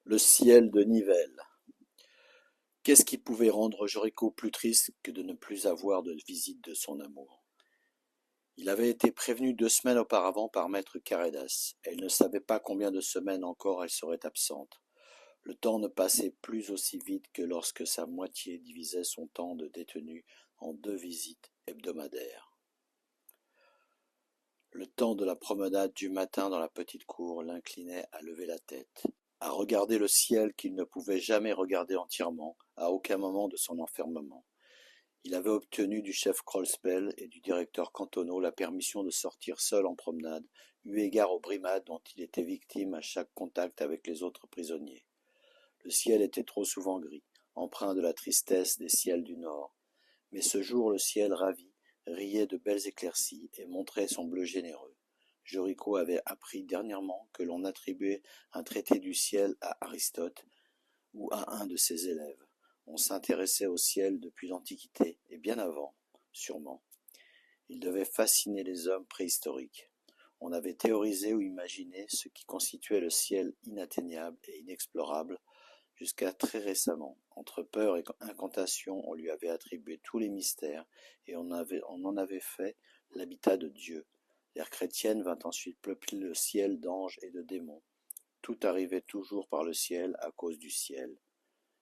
Le ciel de Nivelles. Qu'est-ce qui pouvait rendre Jericho plus triste que de ne plus avoir de visite de son amour? Il avait été prévenu 2 semaines auparavant par maître Carédas, et il ne savait pas combien de semaines encore elle serait absente. Le temps ne passait plus aussi vite que lorsque sa moitié divisait son temps de détenu en 2 visites hebdomadaires. Le temps de la promenade du matin dans la petite cour l'inclinait à lever la tête, à regarder le ciel qu'il ne pouvait jamais regarder entièrement, à aucun moment de son enfermement. Il avait obtenu du chef Krolspel et du directeur Cantonneau la permission de sortir seul en promenade, eu égard aux brimades dont il était victime à chaque contact avec les autres prisonniers. Le ciel était trop souvent gris, empreint de la tristesse des ciels du nord. Mais ce jour le ciel ravi riait de belles éclaircies et montrait son bleu généreux. Jericho avait appris dernièrement que l'on attribuait un traité du ciel à Aristote ou à un de ses élèves. On s'intéressait au ciel depuis l'Antiquité, et bien avant, sûrement. Il devait fasciner les hommes préhistoriques. On avait théorisé ou imaginé ce qui constituait le ciel inatteignable et inexplorable, jusqu'à très récemment. Entre peur et incantation, on lui avait attribué tous les mystères, et on en avait fait l'habitat de Dieu. L'ère chrétienne vint ensuite peupler le ciel d'anges et de démons. Tout arrivait toujours par le ciel à cause du ciel.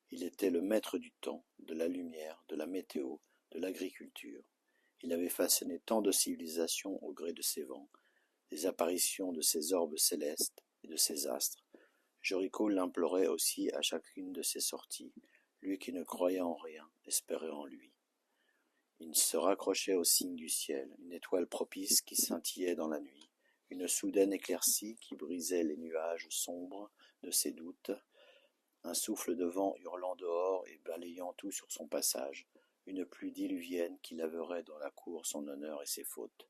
Il était le maître du temps, de la lumière, de la météo, de l'agriculture. Il avait façonné tant de civilisations au gré de ses vents, des apparitions de ses orbes célestes et de ses astres. Jericho l'implorait aussi à chacune de ses sorties, lui qui ne croyait en rien, espérait en lui. Il se raccrochait au signe du ciel, une étoile propice qui scintillait dans la nuit, une soudaine éclaircie qui brisait les nuages sombres de ses doutes, un souffle de vent hurlant dehors et balayant tout sur son passage, une pluie diluvienne qui laverait dans la cour son honneur et ses fautes.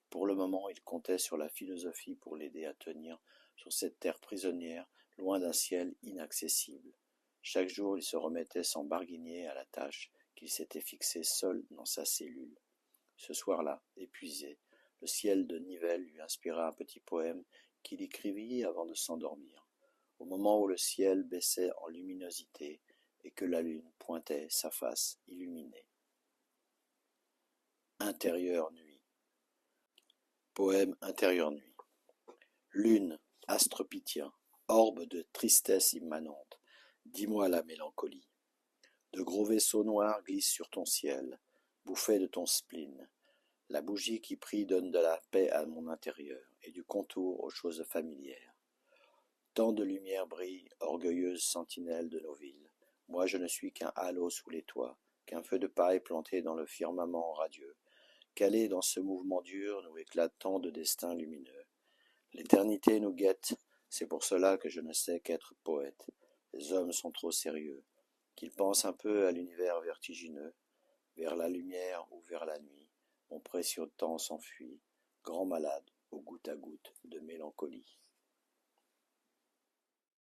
Pour le moment, il comptait sur la philosophie pour l'aider à tenir sur cette terre prisonnière, loin d'un ciel inaccessible. Chaque jour, il se remettait sans barguigner à la tâche qu'il s'était fixée seul dans sa cellule. Ce soir-là, épuisé, le ciel de Nivelles lui inspira un petit poème qu'il écrivit avant de s'endormir, au moment où le ciel baissait en luminosité et que la lune pointait sa face illuminée. Intérieure nuit. Poème Intérieure nuit. Lune, astre pythien, orbe de tristesse immanente, dis-moi la mélancolie. De gros vaisseaux noirs glissent sur ton ciel, bouffés de ton spleen. La bougie qui brille donne de la paix à mon intérieur et du contour aux choses familières. Tant de lumière brille, orgueilleuse sentinelle de nos villes. Moi je ne suis qu'un halo sous les toits, qu'un feu de paille planté dans le firmament radieux. Calés dans ce mouvement dur, nous éclate tant de destins lumineux. L'éternité nous guette, c'est pour cela que je ne sais qu'être poète. Les hommes sont trop sérieux, qu'ils pensent un peu à l'univers vertigineux, vers la lumière ou vers la nuit. Mon précieux temps s'enfuit, grand malade, au goutte à goutte de mélancolie.